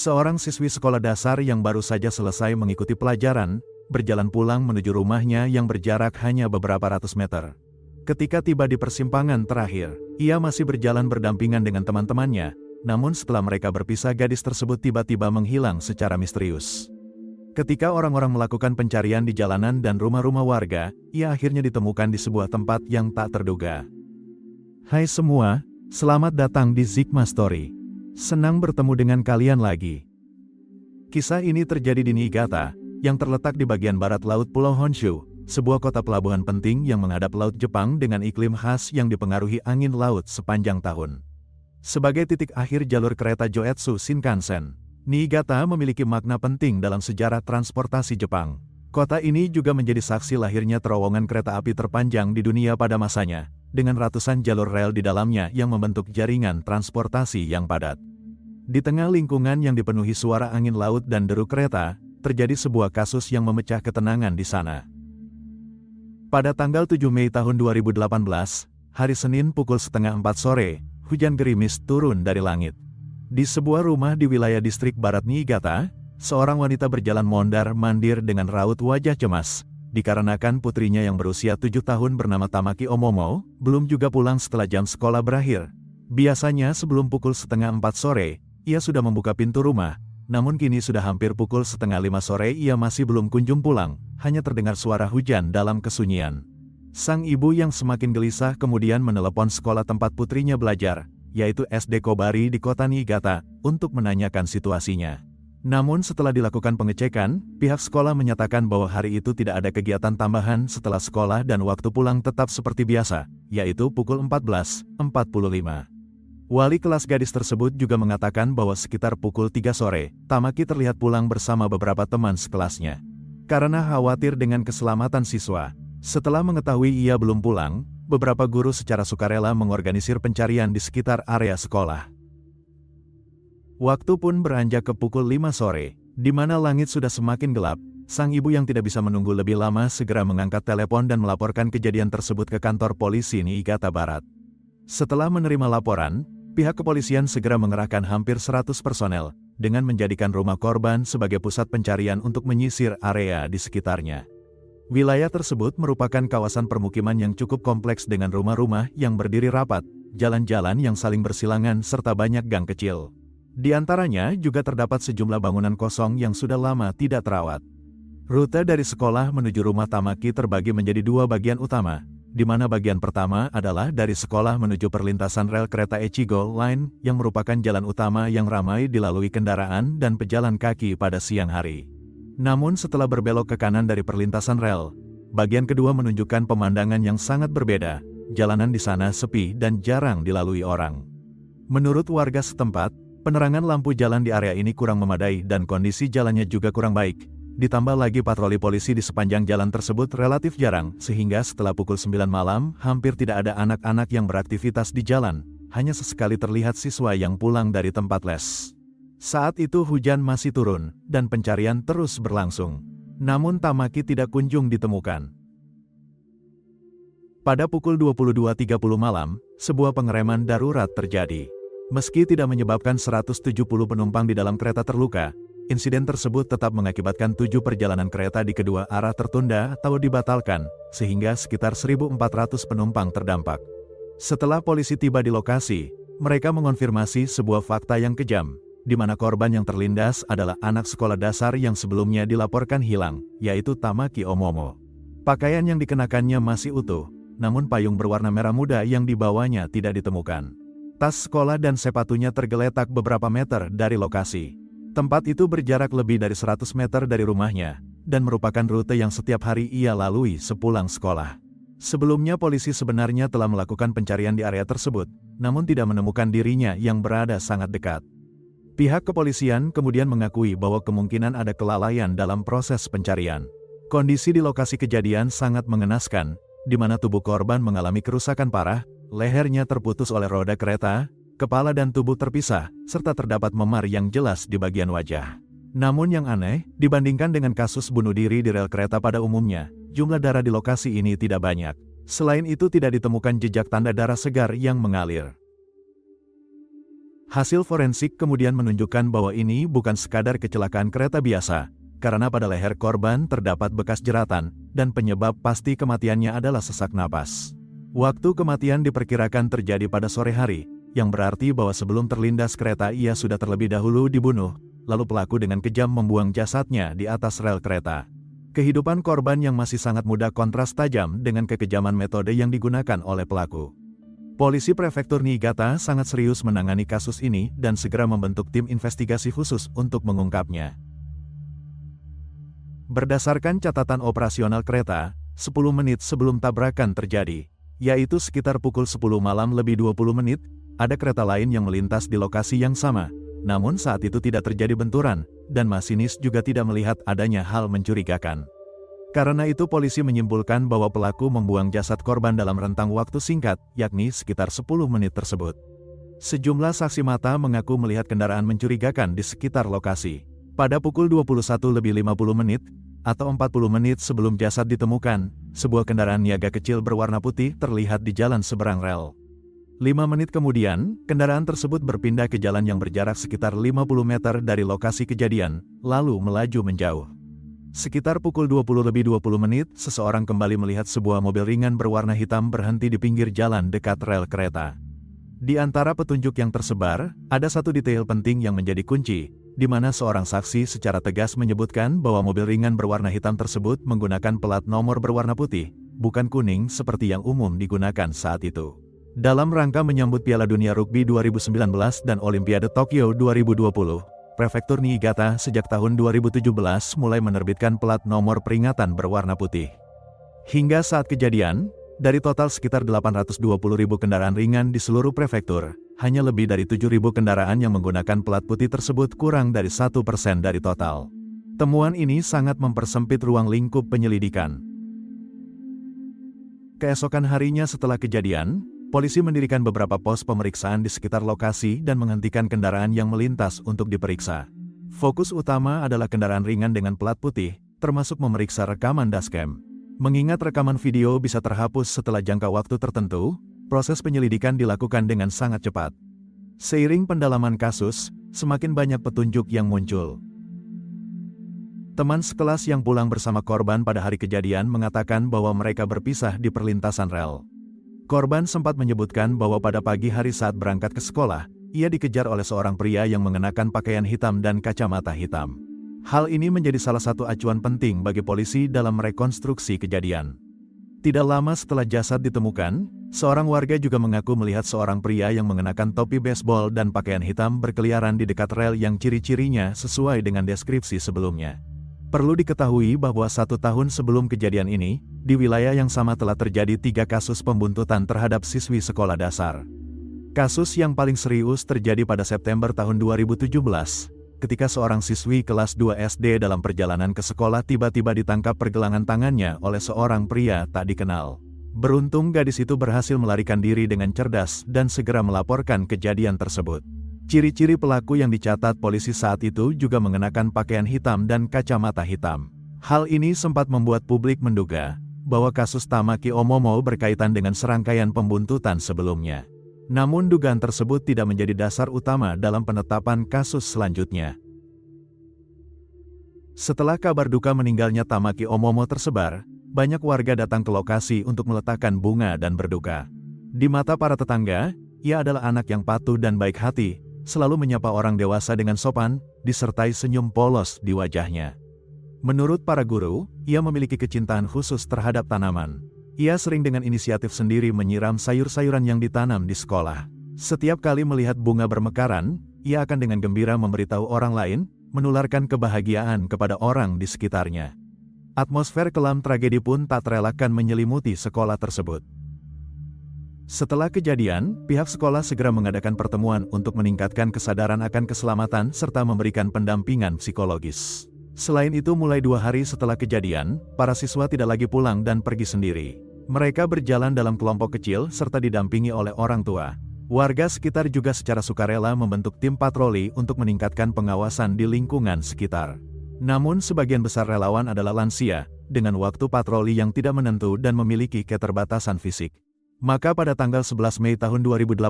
Seorang siswi sekolah dasar yang baru saja selesai mengikuti pelajaran, berjalan pulang menuju rumahnya yang berjarak hanya beberapa ratus meter. Ketika tiba di persimpangan terakhir, ia masih berjalan berdampingan dengan teman-temannya, namun setelah mereka berpisah gadis tersebut tiba-tiba menghilang secara misterius. Ketika orang-orang melakukan pencarian di jalanan dan rumah-rumah warga, ia akhirnya ditemukan di sebuah tempat yang tak terduga. Hai semua, selamat datang di Zigma Story. Senang bertemu dengan kalian lagi. Kisah ini terjadi di Niigata, yang terletak di bagian barat laut Pulau Honshu, sebuah kota pelabuhan penting yang menghadap Laut Jepang dengan iklim khas yang dipengaruhi angin laut sepanjang tahun. Sebagai titik akhir jalur kereta Joetsu Shinkansen, Niigata memiliki makna penting dalam sejarah transportasi Jepang. Kota ini juga menjadi saksi lahirnya terowongan kereta api terpanjang di dunia pada masanya, dengan ratusan jalur rel di dalamnya yang membentuk jaringan transportasi yang padat. Di tengah lingkungan yang dipenuhi suara angin laut dan deru kereta, terjadi sebuah kasus yang memecah ketenangan di sana. Pada tanggal 7 Mei tahun 2018, hari Senin pukul setengah 4 sore, hujan gerimis turun dari langit. Di sebuah rumah di wilayah distrik barat Niigata, seorang wanita berjalan mondar-mandir dengan raut wajah cemas, dikarenakan putrinya yang berusia 7 tahun bernama Tamaki Omomo, belum juga pulang setelah jam sekolah berakhir. Biasanya sebelum pukul setengah 4 sore, ia sudah membuka pintu rumah, namun kini sudah hampir pukul setengah 5 sore ia masih belum kunjung pulang, hanya terdengar suara hujan dalam kesunyian. Sang ibu yang semakin gelisah kemudian menelepon sekolah tempat putrinya belajar, yaitu SD Kobari di kota Niigata, untuk menanyakan situasinya. Namun setelah dilakukan pengecekan, pihak sekolah menyatakan bahwa hari itu tidak ada kegiatan tambahan setelah sekolah dan waktu pulang tetap seperti biasa, yaitu pukul 14.45. Wali kelas gadis tersebut juga mengatakan bahwa sekitar pukul 3 sore, Tamaki terlihat pulang bersama beberapa teman sekelasnya. Karena khawatir dengan keselamatan siswa, setelah mengetahui ia belum pulang, beberapa guru secara sukarela mengorganisir pencarian di sekitar area sekolah. Waktu pun beranjak ke pukul 5 sore, di mana langit sudah semakin gelap. Sang ibu yang tidak bisa menunggu lebih lama segera mengangkat telepon dan melaporkan kejadian tersebut ke kantor polisi Niigata Barat. Setelah menerima laporan, pihak kepolisian segera mengerahkan hampir 100 personel, dengan menjadikan rumah korban sebagai pusat pencarian untuk menyisir area di sekitarnya. Wilayah tersebut merupakan kawasan permukiman yang cukup kompleks dengan rumah-rumah yang berdiri rapat, jalan-jalan yang saling bersilangan serta banyak gang kecil. Di antaranya juga terdapat sejumlah bangunan kosong yang sudah lama tidak terawat. Rute dari sekolah menuju rumah Tamaki terbagi menjadi dua bagian utama, di mana bagian pertama adalah dari sekolah menuju perlintasan rel kereta Echigo Line yang merupakan jalan utama yang ramai dilalui kendaraan dan pejalan kaki pada siang hari. Namun setelah berbelok ke kanan dari perlintasan rel, bagian kedua menunjukkan pemandangan yang sangat berbeda. Jalanan di sana sepi dan jarang dilalui orang. Menurut warga setempat, penerangan lampu jalan di area ini kurang memadai dan kondisi jalannya juga kurang baik. Ditambah lagi patroli polisi di sepanjang jalan tersebut relatif jarang, sehingga setelah pukul 9 malam, hampir tidak ada anak-anak yang beraktivitas di jalan, hanya sesekali terlihat siswa yang pulang dari tempat les. Saat itu hujan masih turun, dan pencarian terus berlangsung. Namun Tamaki tidak kunjung ditemukan. Pada pukul 22.30 malam, sebuah pengereman darurat terjadi. Meski tidak menyebabkan 170 penumpang di dalam kereta terluka, insiden tersebut tetap mengakibatkan 7 perjalanan kereta di kedua arah tertunda atau dibatalkan, sehingga sekitar 1.400 penumpang terdampak. Setelah polisi tiba di lokasi, mereka mengonfirmasi sebuah fakta yang kejam, di mana korban yang terlindas adalah anak sekolah dasar yang sebelumnya dilaporkan hilang, yaitu Tamaki Omomo. Pakaian yang dikenakannya masih utuh, namun payung berwarna merah muda yang dibawanya tidak ditemukan. Tas sekolah dan sepatunya tergeletak beberapa meter dari lokasi. Tempat itu berjarak lebih dari 100 meter dari rumahnya, dan merupakan rute yang setiap hari ia lalui sepulang sekolah. Sebelumnya polisi sebenarnya telah melakukan pencarian di area tersebut, namun tidak menemukan dirinya yang berada sangat dekat. Pihak kepolisian kemudian mengakui bahwa kemungkinan ada kelalaian dalam proses pencarian. Kondisi di lokasi kejadian sangat mengenaskan, di mana tubuh korban mengalami kerusakan parah, lehernya terputus oleh roda kereta, kepala dan tubuh terpisah, serta terdapat memar yang jelas di bagian wajah. Namun yang aneh, dibandingkan dengan kasus bunuh diri di rel kereta pada umumnya, jumlah darah di lokasi ini tidak banyak. Selain itu tidak ditemukan jejak tanda darah segar yang mengalir. Hasil forensik kemudian menunjukkan bahwa ini bukan sekadar kecelakaan kereta biasa, karena pada leher korban terdapat bekas jeratan, dan penyebab pasti kematiannya adalah sesak napas. Waktu kematian diperkirakan terjadi pada sore hari, yang berarti bahwa sebelum terlindas kereta ia sudah terlebih dahulu dibunuh, lalu pelaku dengan kejam membuang jasadnya di atas rel kereta. Kehidupan korban yang masih sangat muda kontras tajam dengan kekejaman metode yang digunakan oleh pelaku. Polisi Prefektur Niigata sangat serius menangani kasus ini dan segera membentuk tim investigasi khusus untuk mengungkapnya. Berdasarkan catatan operasional kereta, 10 menit sebelum tabrakan terjadi, yaitu sekitar pukul 10 malam lebih 20 menit, ada kereta lain yang melintas di lokasi yang sama. Namun saat itu tidak terjadi benturan, dan masinis juga tidak melihat adanya hal mencurigakan. Karena itu polisi menyimpulkan bahwa pelaku membuang jasad korban dalam rentang waktu singkat, yakni sekitar 10 menit tersebut. Sejumlah saksi mata mengaku melihat kendaraan mencurigakan di sekitar lokasi. Pada pukul 21:50 menit, atau 40 menit sebelum jasad ditemukan, sebuah kendaraan niaga kecil berwarna putih terlihat di jalan seberang rel. 5 menit kemudian, kendaraan tersebut berpindah ke jalan yang berjarak sekitar 50 meter dari lokasi kejadian, lalu melaju menjauh. Sekitar pukul 20:20 menit, seseorang kembali melihat sebuah mobil ringan berwarna hitam berhenti di pinggir jalan dekat rel kereta. Di antara petunjuk yang tersebar, ada satu detail penting yang menjadi kunci, di mana seorang saksi secara tegas menyebutkan bahwa mobil ringan berwarna hitam tersebut menggunakan plat nomor berwarna putih, bukan kuning seperti yang umum digunakan saat itu. Dalam rangka menyambut Piala Dunia Rugby 2019 dan Olimpiade Tokyo 2020, Prefektur Niigata sejak tahun 2017 mulai menerbitkan plat nomor peringatan berwarna putih. Hingga saat kejadian, dari total sekitar 820.000 kendaraan ringan di seluruh prefektur, hanya lebih dari 7.000 kendaraan yang menggunakan plat putih tersebut kurang dari 1% dari total. Temuan ini sangat mempersempit ruang lingkup penyelidikan. Keesokan harinya setelah kejadian, polisi mendirikan beberapa pos pemeriksaan di sekitar lokasi dan menghentikan kendaraan yang melintas untuk diperiksa. Fokus utama adalah kendaraan ringan dengan plat putih, termasuk memeriksa rekaman dashcam. Mengingat rekaman video bisa terhapus setelah jangka waktu tertentu, proses penyelidikan dilakukan dengan sangat cepat. Seiring pendalaman kasus, semakin banyak petunjuk yang muncul. Teman sekelas yang pulang bersama korban pada hari kejadian mengatakan bahwa mereka berpisah di perlintasan rel. Korban sempat menyebutkan bahwa pada pagi hari saat berangkat ke sekolah, ia dikejar oleh seorang pria yang mengenakan pakaian hitam dan kacamata hitam. Hal ini menjadi salah satu acuan penting bagi polisi dalam merekonstruksi kejadian. Tidak lama setelah jasad ditemukan, seorang warga juga mengaku melihat seorang pria yang mengenakan topi baseball dan pakaian hitam berkeliaran di dekat rel yang ciri-cirinya sesuai dengan deskripsi sebelumnya. Perlu diketahui bahwa 1 tahun sebelum kejadian ini, di wilayah yang sama telah terjadi 3 kasus pembuntutan terhadap siswi sekolah dasar. Kasus yang paling serius terjadi pada September tahun 2017, ketika seorang siswi kelas 2 SD dalam perjalanan ke sekolah tiba-tiba ditangkap pergelangan tangannya oleh seorang pria tak dikenal. Beruntung gadis itu berhasil melarikan diri dengan cerdas dan segera melaporkan kejadian tersebut. Ciri-ciri pelaku yang dicatat polisi saat itu juga mengenakan pakaian hitam dan kacamata hitam. Hal ini sempat membuat publik menduga bahwa kasus Tamaki Omomo berkaitan dengan serangkaian pembuntutan sebelumnya. Namun dugaan tersebut tidak menjadi dasar utama dalam penetapan kasus selanjutnya. Setelah kabar duka meninggalnya Tamaki Omomo tersebar, banyak warga datang ke lokasi untuk meletakkan bunga dan berduka. Di mata para tetangga, ia adalah anak yang patuh dan baik hati, selalu menyapa orang dewasa dengan sopan, disertai senyum polos di wajahnya. Menurut para guru, ia memiliki kecintaan khusus terhadap tanaman. Ia sering dengan inisiatif sendiri menyiram sayur-sayuran yang ditanam di sekolah. Setiap kali melihat bunga bermekaran, ia akan dengan gembira memberitahu orang lain, menularkan kebahagiaan kepada orang di sekitarnya. Atmosfer kelam tragedi pun tak terelakkan menyelimuti sekolah tersebut. Setelah kejadian, pihak sekolah segera mengadakan pertemuan untuk meningkatkan kesadaran akan keselamatan serta memberikan pendampingan psikologis. Selain itu, mulai 2 hari setelah kejadian, para siswa tidak lagi pulang dan pergi sendiri. Mereka berjalan dalam kelompok kecil serta didampingi oleh orang tua. Warga sekitar juga secara sukarela membentuk tim patroli untuk meningkatkan pengawasan di lingkungan sekitar. Namun sebagian besar relawan adalah lansia, dengan waktu patroli yang tidak menentu dan memiliki keterbatasan fisik. Maka pada tanggal 11 Mei tahun 2018,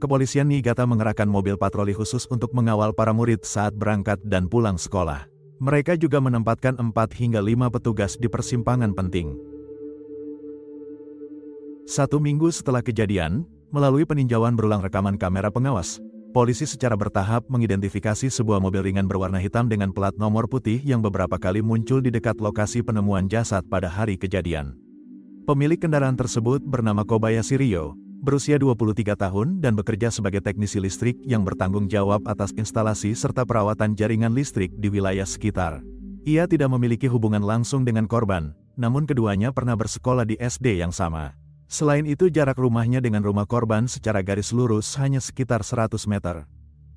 Kepolisian Niigata mengerahkan mobil patroli khusus untuk mengawal para murid saat berangkat dan pulang sekolah. Mereka juga menempatkan 4 hingga 5 petugas di persimpangan penting. 1 minggu setelah kejadian, melalui peninjauan berulang rekaman kamera pengawas, polisi secara bertahap mengidentifikasi sebuah mobil ringan berwarna hitam dengan plat nomor putih yang beberapa kali muncul di dekat lokasi penemuan jasad pada hari kejadian. Pemilik kendaraan tersebut bernama Kobayashi Ryo, berusia 23 tahun dan bekerja sebagai teknisi listrik yang bertanggung jawab atas instalasi serta perawatan jaringan listrik di wilayah sekitar. Ia tidak memiliki hubungan langsung dengan korban, namun keduanya pernah bersekolah di SD yang sama. Selain itu jarak rumahnya dengan rumah korban secara garis lurus hanya sekitar 100 meter.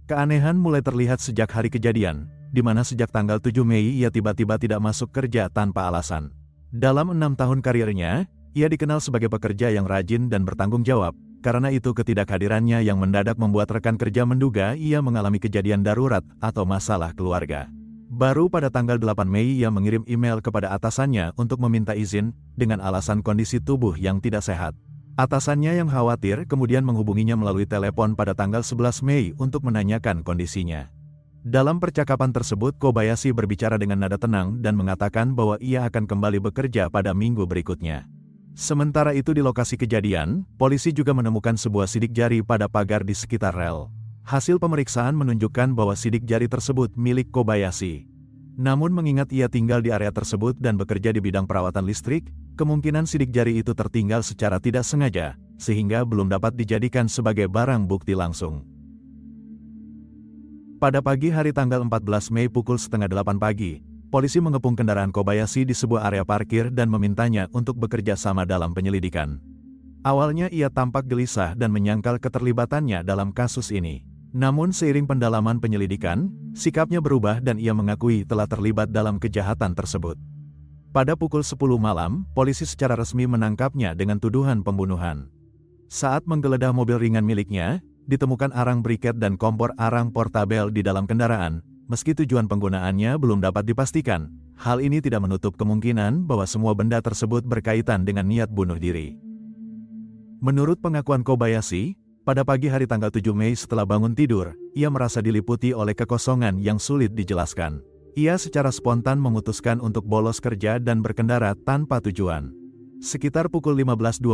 Keanehan mulai terlihat sejak hari kejadian, di mana sejak tanggal 7 Mei ia tiba-tiba tidak masuk kerja tanpa alasan. Dalam 6 tahun karirnya, ia dikenal sebagai pekerja yang rajin dan bertanggung jawab, karena itu ketidakhadirannya yang mendadak membuat rekan kerja menduga ia mengalami kejadian darurat atau masalah keluarga. Baru pada tanggal 8 Mei ia mengirim email kepada atasannya untuk meminta izin, dengan alasan kondisi tubuh yang tidak sehat. Atasannya yang khawatir kemudian menghubunginya melalui telepon pada tanggal 11 Mei untuk menanyakan kondisinya. Dalam percakapan tersebut Kobayashi berbicara dengan nada tenang dan mengatakan bahwa ia akan kembali bekerja pada minggu berikutnya. Sementara itu di lokasi kejadian, polisi juga menemukan sebuah sidik jari pada pagar di sekitar rel. Hasil pemeriksaan menunjukkan bahwa sidik jari tersebut milik Kobayashi. Namun mengingat ia tinggal di area tersebut dan bekerja di bidang perawatan listrik, kemungkinan sidik jari itu tertinggal secara tidak sengaja, sehingga belum dapat dijadikan sebagai barang bukti langsung. Pada pagi hari tanggal 14 Mei pukul setengah 8 pagi, polisi mengepung kendaraan Kobayashi di sebuah area parkir dan memintanya untuk bekerja sama dalam penyelidikan. Awalnya ia tampak gelisah dan menyangkal keterlibatannya dalam kasus ini. Namun seiring pendalaman penyelidikan, sikapnya berubah dan ia mengakui telah terlibat dalam kejahatan tersebut. Pada pukul 10 malam, polisi secara resmi menangkapnya dengan tuduhan pembunuhan. Saat menggeledah mobil ringan miliknya, ditemukan arang briket dan kompor arang portabel di dalam kendaraan. Meski tujuan penggunaannya belum dapat dipastikan, hal ini tidak menutup kemungkinan bahwa semua benda tersebut berkaitan dengan niat bunuh diri. Menurut pengakuan Kobayashi, pada pagi hari tanggal 7 Mei setelah bangun tidur, ia merasa diliputi oleh kekosongan yang sulit dijelaskan. Ia secara spontan memutuskan untuk bolos kerja dan berkendara tanpa tujuan. Sekitar pukul 15.20,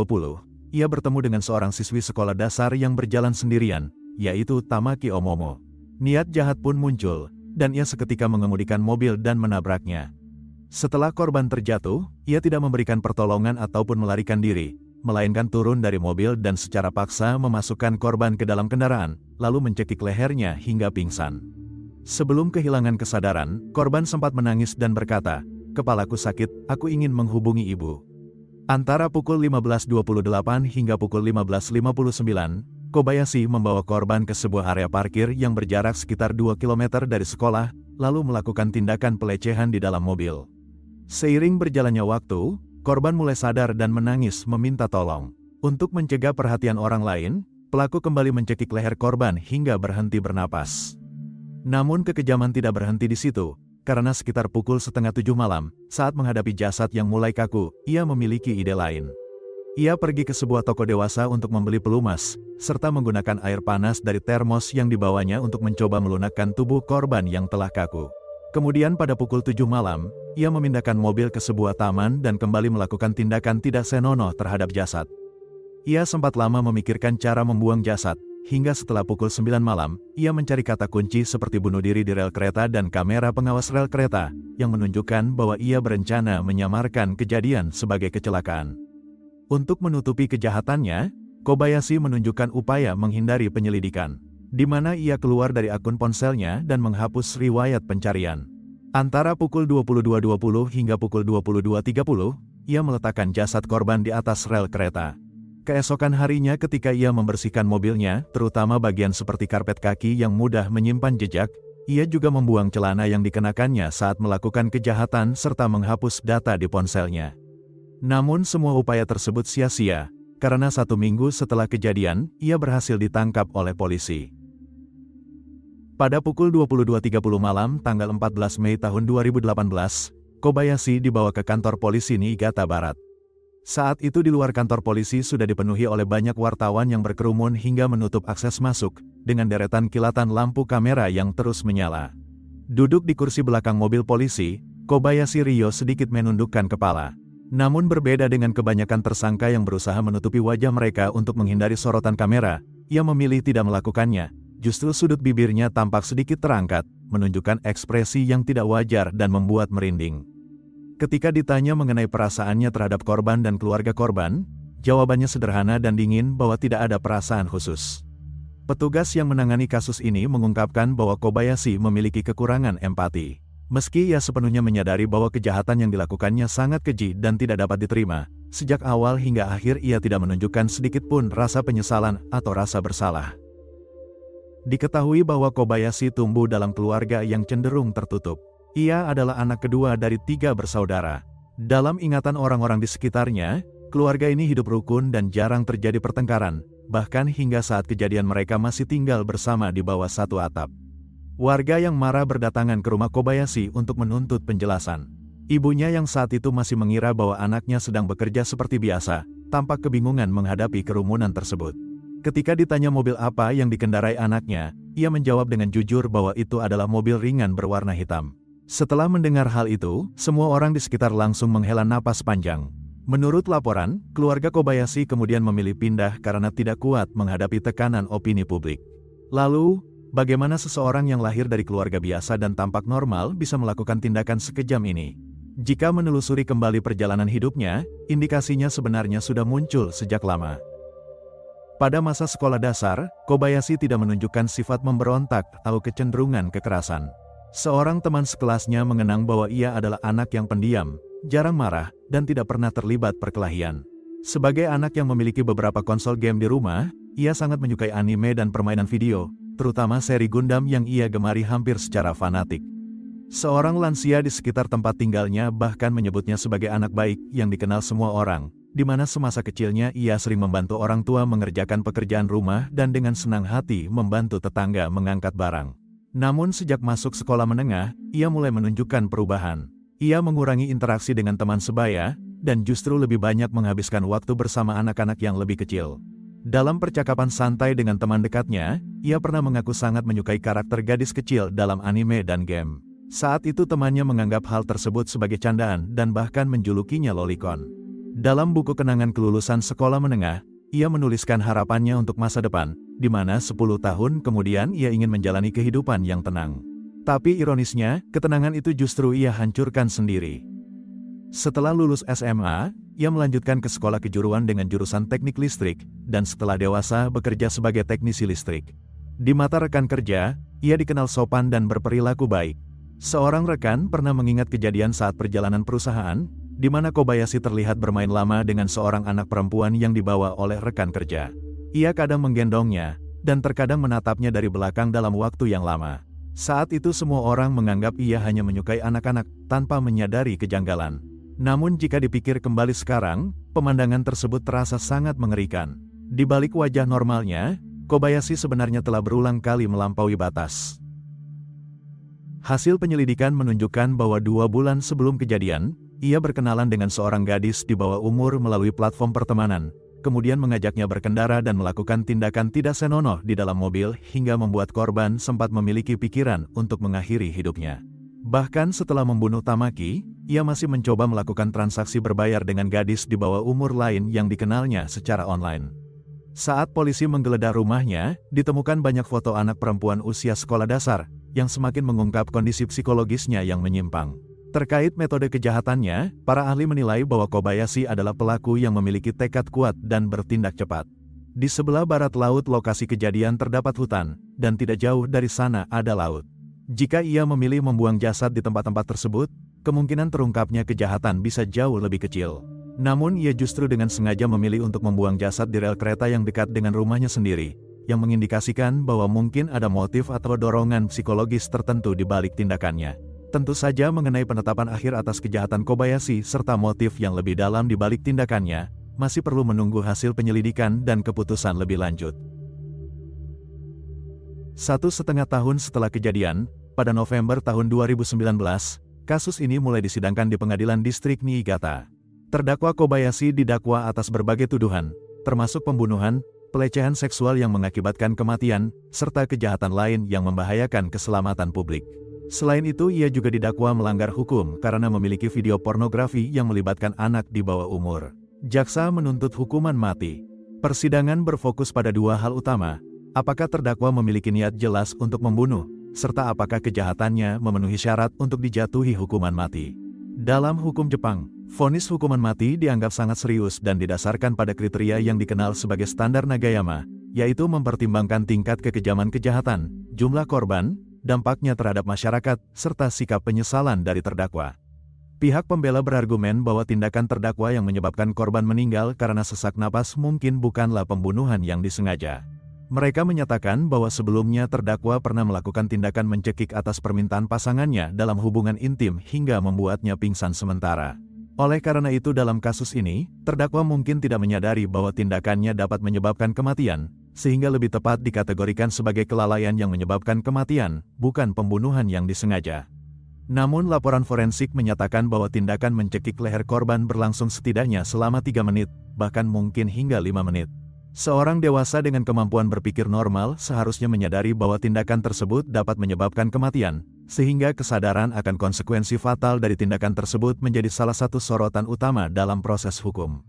ia bertemu dengan seorang siswi sekolah dasar yang berjalan sendirian, yaitu Tamaki Omomo. Niat jahat pun muncul, dan ia seketika mengemudikan mobil dan menabraknya. Setelah korban terjatuh, ia tidak memberikan pertolongan ataupun melarikan diri, melainkan turun dari mobil dan secara paksa memasukkan korban ke dalam kendaraan, lalu mencekik lehernya hingga pingsan. Sebelum kehilangan kesadaran, korban sempat menangis dan berkata, "Kepalaku sakit, aku ingin menghubungi ibu." Antara pukul 15.28 hingga pukul 15.59, Kobayashi membawa korban ke sebuah area parkir yang berjarak sekitar 2 km dari sekolah, lalu melakukan tindakan pelecehan di dalam mobil. Seiring berjalannya waktu, korban mulai sadar dan menangis meminta tolong. Untuk mencegah perhatian orang lain, pelaku kembali mencekik leher korban hingga berhenti bernapas. Namun kekejaman tidak berhenti di situ, karena sekitar pukul setengah 7 malam, saat menghadapi jasad yang mulai kaku, ia memiliki ide lain. Ia pergi ke sebuah toko dewasa untuk membeli pelumas, serta menggunakan air panas dari termos yang dibawanya untuk mencoba melunakkan tubuh korban yang telah kaku. Kemudian pada pukul 7 malam, ia memindahkan mobil ke sebuah taman dan kembali melakukan tindakan tidak senonoh terhadap jasad. Ia sempat lama memikirkan cara membuang jasad, hingga setelah pukul 9 malam, ia mencari kata kunci seperti bunuh diri di rel kereta dan kamera pengawas rel kereta, yang menunjukkan bahwa ia berencana menyamarkan kejadian sebagai kecelakaan. Untuk menutupi kejahatannya, Kobayashi menunjukkan upaya menghindari penyelidikan, di mana ia keluar dari akun ponselnya dan menghapus riwayat pencarian. Antara pukul 22.20 hingga pukul 22.30, ia meletakkan jasad korban di atas rel kereta. Keesokan harinya ketika ia membersihkan mobilnya, terutama bagian seperti karpet kaki yang mudah menyimpan jejak, ia juga membuang celana yang dikenakannya saat melakukan kejahatan serta menghapus data di ponselnya. Namun semua upaya tersebut sia-sia, karena 1 minggu setelah kejadian, ia berhasil ditangkap oleh polisi. Pada pukul 22.30 malam tanggal 14 Mei tahun 2018, Kobayashi dibawa ke kantor polisi Niigata Barat. Saat itu di luar kantor polisi sudah dipenuhi oleh banyak wartawan yang berkerumun hingga menutup akses masuk, dengan deretan kilatan lampu kamera yang terus menyala. Duduk di kursi belakang mobil polisi, Kobayashi Ryo sedikit menundukkan kepala. Namun berbeda dengan kebanyakan tersangka yang berusaha menutupi wajah mereka untuk menghindari sorotan kamera, ia memilih tidak melakukannya. Justru sudut bibirnya tampak sedikit terangkat, menunjukkan ekspresi yang tidak wajar dan membuat merinding. Ketika ditanya mengenai perasaannya terhadap korban dan keluarga korban, jawabannya sederhana dan dingin bahwa tidak ada perasaan khusus. Petugas yang menangani kasus ini mengungkapkan bahwa Kobayashi memiliki kekurangan empati. Meski ia sepenuhnya menyadari bahwa kejahatan yang dilakukannya sangat keji dan tidak dapat diterima, sejak awal hingga akhir ia tidak menunjukkan sedikit pun rasa penyesalan atau rasa bersalah. Diketahui bahwa Kobayashi tumbuh dalam keluarga yang cenderung tertutup. Ia adalah anak kedua dari 3 bersaudara. Dalam ingatan orang-orang di sekitarnya, keluarga ini hidup rukun dan jarang terjadi pertengkaran, bahkan hingga saat kejadian mereka masih tinggal bersama di bawah satu atap. Warga yang marah berdatangan ke rumah Kobayashi untuk menuntut penjelasan. Ibunya yang saat itu masih mengira bahwa anaknya sedang bekerja seperti biasa, tampak kebingungan menghadapi kerumunan tersebut. Ketika ditanya mobil apa yang dikendarai anaknya, ia menjawab dengan jujur bahwa itu adalah mobil ringan berwarna hitam. Setelah mendengar hal itu, semua orang di sekitar langsung menghela napas panjang. Menurut laporan, keluarga Kobayashi kemudian memilih pindah karena tidak kuat menghadapi tekanan opini publik. Lalu, bagaimana seseorang yang lahir dari keluarga biasa dan tampak normal bisa melakukan tindakan sekejam ini? Jika menelusuri kembali perjalanan hidupnya, indikasinya sebenarnya sudah muncul sejak lama. Pada masa sekolah dasar, Kobayashi tidak menunjukkan sifat memberontak atau kecenderungan kekerasan. Seorang teman sekelasnya mengenang bahwa ia adalah anak yang pendiam, jarang marah, dan tidak pernah terlibat perkelahian. Sebagai anak yang memiliki beberapa konsol game di rumah, ia sangat menyukai anime dan permainan video, terutama seri Gundam yang ia gemari hampir secara fanatik. Seorang lansia di sekitar tempat tinggalnya bahkan menyebutnya sebagai anak baik yang dikenal semua orang, di mana semasa kecilnya ia sering membantu orang tua mengerjakan pekerjaan rumah dan dengan senang hati membantu tetangga mengangkat barang. Namun sejak masuk sekolah menengah, ia mulai menunjukkan perubahan. Ia mengurangi interaksi dengan teman sebaya, dan justru lebih banyak menghabiskan waktu bersama anak-anak yang lebih kecil. Dalam percakapan santai dengan teman dekatnya, ia pernah mengaku sangat menyukai karakter gadis kecil dalam anime dan game. Saat itu temannya menganggap hal tersebut sebagai candaan dan bahkan menjulukinya lolicon. Dalam buku kenangan kelulusan sekolah menengah, ia menuliskan harapannya untuk masa depan, di mana 10 tahun kemudian ia ingin menjalani kehidupan yang tenang. Tapi ironisnya, ketenangan itu justru ia hancurkan sendiri. Setelah lulus SMA, ia melanjutkan ke sekolah kejuruan dengan jurusan teknik listrik, dan setelah dewasa bekerja sebagai teknisi listrik. Di mata rekan kerja, ia dikenal sopan dan berperilaku baik. Seorang rekan pernah mengingat kejadian saat perjalanan perusahaan, di mana Kobayashi terlihat bermain lama dengan seorang anak perempuan yang dibawa oleh rekan kerja. Ia kadang menggendongnya, dan terkadang menatapnya dari belakang dalam waktu yang lama. Saat itu semua orang menganggap ia hanya menyukai anak-anak, tanpa menyadari kejanggalan. Namun jika dipikir kembali sekarang, pemandangan tersebut terasa sangat mengerikan. Di balik wajah normalnya, Kobayashi sebenarnya telah berulang kali melampaui batas. Hasil penyelidikan menunjukkan bahwa 2 bulan sebelum kejadian, ia berkenalan dengan seorang gadis di bawah umur melalui platform pertemanan, kemudian mengajaknya berkendara dan melakukan tindakan tidak senonoh di dalam mobil hingga membuat korban sempat memiliki pikiran untuk mengakhiri hidupnya. Bahkan setelah membunuh Tamaki, ia masih mencoba melakukan transaksi berbayar dengan gadis di bawah umur lain yang dikenalnya secara online. Saat polisi menggeledah rumahnya, ditemukan banyak foto anak perempuan usia sekolah dasar, yang semakin mengungkap kondisi psikologisnya yang menyimpang. Terkait metode kejahatannya, para ahli menilai bahwa Kobayashi adalah pelaku yang memiliki tekad kuat dan bertindak cepat. Di sebelah barat laut lokasi kejadian terdapat hutan, dan tidak jauh dari sana ada laut. Jika ia memilih membuang jasad di tempat-tempat tersebut, kemungkinan terungkapnya kejahatan bisa jauh lebih kecil. Namun ia justru dengan sengaja memilih untuk membuang jasad di rel kereta yang dekat dengan rumahnya sendiri, yang mengindikasikan bahwa mungkin ada motif atau dorongan psikologis tertentu di balik tindakannya. Tentu saja mengenai penetapan akhir atas kejahatan Kobayashi serta motif yang lebih dalam di balik tindakannya, masih perlu menunggu hasil penyelidikan dan keputusan lebih lanjut. 1,5 tahun setelah kejadian, pada November tahun 2019, kasus ini mulai disidangkan di Pengadilan Distrik Niigata. Terdakwa Kobayashi didakwa atas berbagai tuduhan, termasuk pembunuhan, pelecehan seksual yang mengakibatkan kematian, serta kejahatan lain yang membahayakan keselamatan publik. Selain itu, ia juga didakwa melanggar hukum karena memiliki video pornografi yang melibatkan anak di bawah umur. Jaksa menuntut hukuman mati. Persidangan berfokus pada dua hal utama, apakah terdakwa memiliki niat jelas untuk membunuh, serta apakah kejahatannya memenuhi syarat untuk dijatuhi hukuman mati. Dalam hukum Jepang, vonis hukuman mati dianggap sangat serius dan didasarkan pada kriteria yang dikenal sebagai standar Nagayama, yaitu mempertimbangkan tingkat kekejaman kejahatan, jumlah korban, dampaknya terhadap masyarakat, serta sikap penyesalan dari terdakwa. Pihak pembela berargumen bahwa tindakan terdakwa yang menyebabkan korban meninggal karena sesak napas mungkin bukanlah pembunuhan yang disengaja. Mereka menyatakan bahwa sebelumnya terdakwa pernah melakukan tindakan mencekik atas permintaan pasangannya dalam hubungan intim hingga membuatnya pingsan sementara. Oleh karena itu dalam kasus ini, terdakwa mungkin tidak menyadari bahwa tindakannya dapat menyebabkan kematian, sehingga lebih tepat dikategorikan sebagai kelalaian yang menyebabkan kematian, bukan pembunuhan yang disengaja. Namun laporan forensik menyatakan bahwa tindakan mencekik leher korban berlangsung setidaknya selama 3 menit, bahkan mungkin hingga 5 menit. Seorang dewasa dengan kemampuan berpikir normal seharusnya menyadari bahwa tindakan tersebut dapat menyebabkan kematian, sehingga kesadaran akan konsekuensi fatal dari tindakan tersebut menjadi salah satu sorotan utama dalam proses hukum.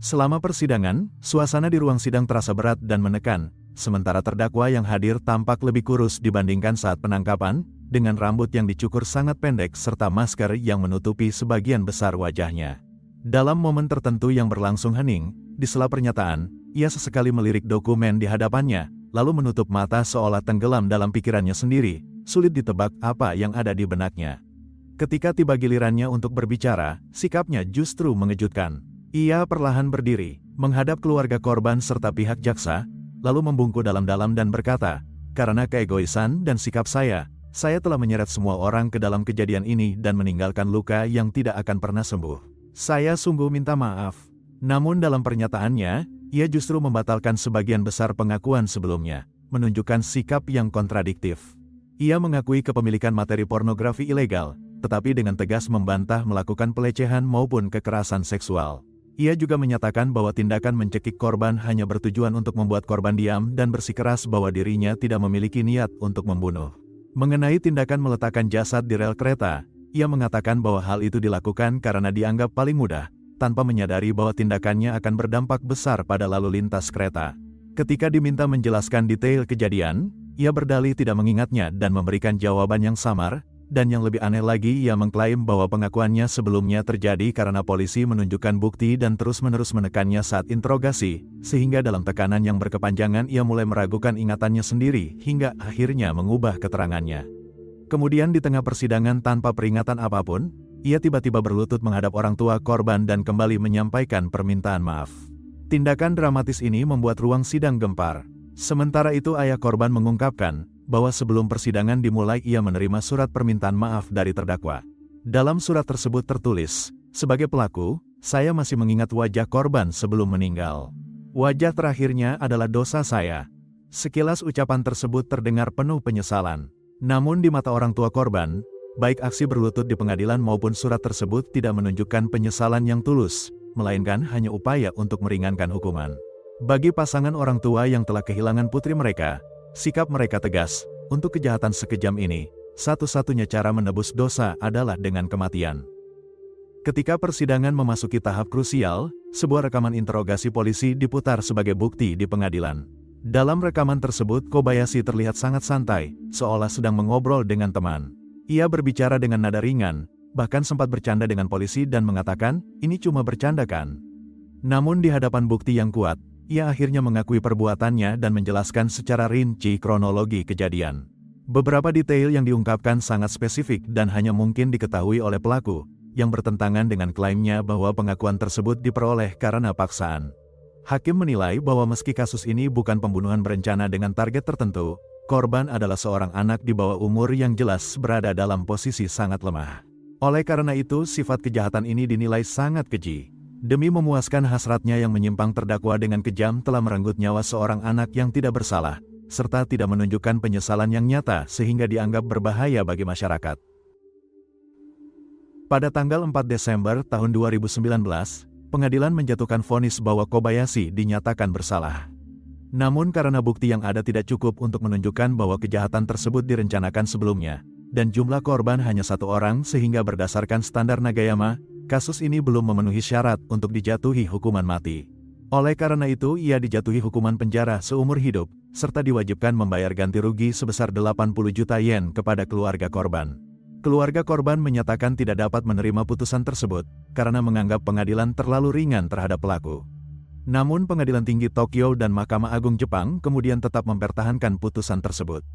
Selama persidangan, suasana di ruang sidang terasa berat dan menekan, sementara terdakwa yang hadir tampak lebih kurus dibandingkan saat penangkapan, dengan rambut yang dicukur sangat pendek serta masker yang menutupi sebagian besar wajahnya. Dalam momen tertentu yang berlangsung hening, di sela pernyataan, ia sesekali melirik dokumen di hadapannya, lalu menutup mata seolah tenggelam dalam pikirannya sendiri, sulit ditebak apa yang ada di benaknya. Ketika tiba gilirannya untuk berbicara, sikapnya justru mengejutkan. Ia perlahan berdiri, menghadap keluarga korban serta pihak jaksa, lalu membungkuk dalam-dalam dan berkata, "Karena keegoisan dan sikap saya telah menyeret semua orang ke dalam kejadian ini dan meninggalkan luka yang tidak akan pernah sembuh. Saya sungguh minta maaf." Namun dalam pernyataannya, ia justru membatalkan sebagian besar pengakuan sebelumnya, menunjukkan sikap yang kontradiktif. Ia mengakui kepemilikan materi pornografi ilegal, tetapi dengan tegas membantah melakukan pelecehan maupun kekerasan seksual. Ia juga menyatakan bahwa tindakan mencekik korban hanya bertujuan untuk membuat korban diam dan bersikeras bahwa dirinya tidak memiliki niat untuk membunuh. Mengenai tindakan meletakkan jasad di rel kereta, ia mengatakan bahwa hal itu dilakukan karena dianggap paling mudah, tanpa menyadari bahwa tindakannya akan berdampak besar pada lalu lintas kereta. Ketika diminta menjelaskan detail kejadian, ia berdalih tidak mengingatnya dan memberikan jawaban yang samar, dan yang lebih aneh lagi ia mengklaim bahwa pengakuannya sebelumnya terjadi karena polisi menunjukkan bukti dan terus-menerus menekannya saat interogasi, sehingga dalam tekanan yang berkepanjangan ia mulai meragukan ingatannya sendiri hingga akhirnya mengubah keterangannya. Kemudian di tengah persidangan tanpa peringatan apapun, ia tiba-tiba berlutut menghadap orang tua korban dan kembali menyampaikan permintaan maaf. Tindakan dramatis ini membuat ruang sidang gempar. Sementara itu ayah korban mengungkapkan bahwa sebelum persidangan dimulai ia menerima surat permintaan maaf dari terdakwa. Dalam surat tersebut tertulis, "Sebagai pelaku, saya masih mengingat wajah korban sebelum meninggal. Wajah terakhirnya adalah dosa saya." Sekilas ucapan tersebut terdengar penuh penyesalan. Namun di mata orang tua korban, baik aksi berlutut di pengadilan maupun surat tersebut tidak menunjukkan penyesalan yang tulus, melainkan hanya upaya untuk meringankan hukuman. Bagi pasangan orang tua yang telah kehilangan putri mereka, sikap mereka tegas, untuk kejahatan sekejam ini, satu-satunya cara menebus dosa adalah dengan kematian. Ketika persidangan memasuki tahap krusial, sebuah rekaman interogasi polisi diputar sebagai bukti di pengadilan. Dalam rekaman tersebut Kobayashi terlihat sangat santai, seolah sedang mengobrol dengan teman. Ia berbicara dengan nada ringan, bahkan sempat bercanda dengan polisi dan mengatakan, "Ini cuma bercanda kan?" Namun di hadapan bukti yang kuat, ia akhirnya mengakui perbuatannya dan menjelaskan secara rinci kronologi kejadian. Beberapa detail yang diungkapkan sangat spesifik dan hanya mungkin diketahui oleh pelaku, yang bertentangan dengan klaimnya bahwa pengakuan tersebut diperoleh karena paksaan. Hakim menilai bahwa meski kasus ini bukan pembunuhan berencana dengan target tertentu, korban adalah seorang anak di bawah umur yang jelas berada dalam posisi sangat lemah. Oleh karena itu, sifat kejahatan ini dinilai sangat keji. Demi memuaskan hasratnya yang menyimpang, terdakwa dengan kejam telah merenggut nyawa seorang anak yang tidak bersalah, serta tidak menunjukkan penyesalan yang nyata sehingga dianggap berbahaya bagi masyarakat. Pada tanggal 4 Desember tahun 2019, pengadilan menjatuhkan vonis bahwa Kobayashi dinyatakan bersalah. Namun karena bukti yang ada tidak cukup untuk menunjukkan bahwa kejahatan tersebut direncanakan sebelumnya, dan jumlah korban hanya 1 orang sehingga berdasarkan standar Nagayama, kasus ini belum memenuhi syarat untuk dijatuhi hukuman mati. Oleh karena itu ia dijatuhi hukuman penjara seumur hidup, serta diwajibkan membayar ganti rugi sebesar 80 juta yen kepada keluarga korban. Keluarga korban menyatakan tidak dapat menerima putusan tersebut, karena menganggap pengadilan terlalu ringan terhadap pelaku. Namun Pengadilan Tinggi Tokyo dan Mahkamah Agung Jepang kemudian tetap mempertahankan putusan tersebut.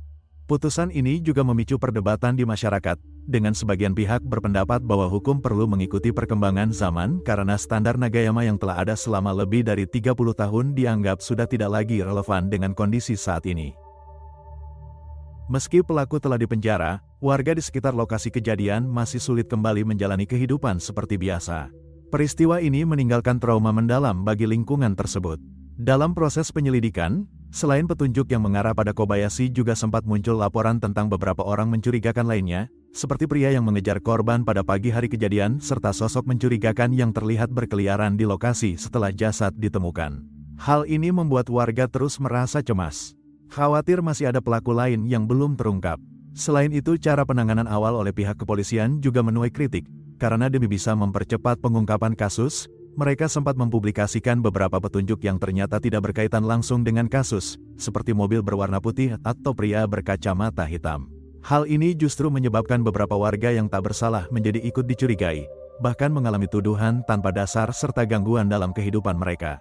Putusan ini juga memicu perdebatan di masyarakat, dengan sebagian pihak berpendapat bahwa hukum perlu mengikuti perkembangan zaman karena standar Nagayama yang telah ada selama lebih dari 30 tahun dianggap sudah tidak lagi relevan dengan kondisi saat ini. Meski pelaku telah dipenjara, warga di sekitar lokasi kejadian masih sulit kembali menjalani kehidupan seperti biasa. Peristiwa ini meninggalkan trauma mendalam bagi lingkungan tersebut. Dalam proses penyelidikan, selain petunjuk yang mengarah pada Kobayashi juga sempat muncul laporan tentang beberapa orang mencurigakan lainnya, seperti pria yang mengejar korban pada pagi hari kejadian serta sosok mencurigakan yang terlihat berkeliaran di lokasi setelah jasad ditemukan. Hal ini membuat warga terus merasa cemas. Khawatir masih ada pelaku lain yang belum terungkap. Selain itu, cara penanganan awal oleh pihak kepolisian juga menuai kritik, karena demi bisa mempercepat pengungkapan kasus, mereka sempat mempublikasikan beberapa petunjuk yang ternyata tidak berkaitan langsung dengan kasus, seperti mobil berwarna putih atau pria berkacamata hitam. Hal ini justru menyebabkan beberapa warga yang tak bersalah menjadi ikut dicurigai, bahkan mengalami tuduhan tanpa dasar serta gangguan dalam kehidupan mereka.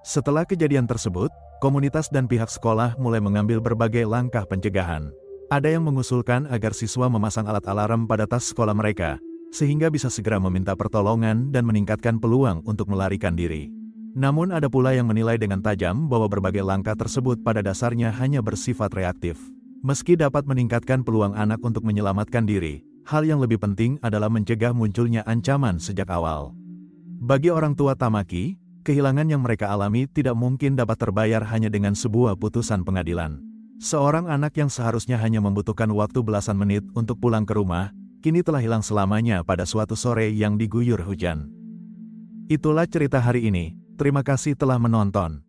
Setelah kejadian tersebut, komunitas dan pihak sekolah mulai mengambil berbagai langkah pencegahan. Ada yang mengusulkan agar siswa memasang alat alarm pada tas sekolah mereka, sehingga bisa segera meminta pertolongan dan meningkatkan peluang untuk melarikan diri. Namun ada pula yang menilai dengan tajam bahwa berbagai langkah tersebut pada dasarnya hanya bersifat reaktif. Meski dapat meningkatkan peluang anak untuk menyelamatkan diri, hal yang lebih penting adalah mencegah munculnya ancaman sejak awal. Bagi orang tua Tamaki, kehilangan yang mereka alami tidak mungkin dapat terbayar hanya dengan sebuah putusan pengadilan. Seorang anak yang seharusnya hanya membutuhkan waktu belasan menit untuk pulang ke rumah, kini telah hilang selamanya pada suatu sore yang diguyur hujan. Itulah cerita hari ini, terima kasih telah menonton.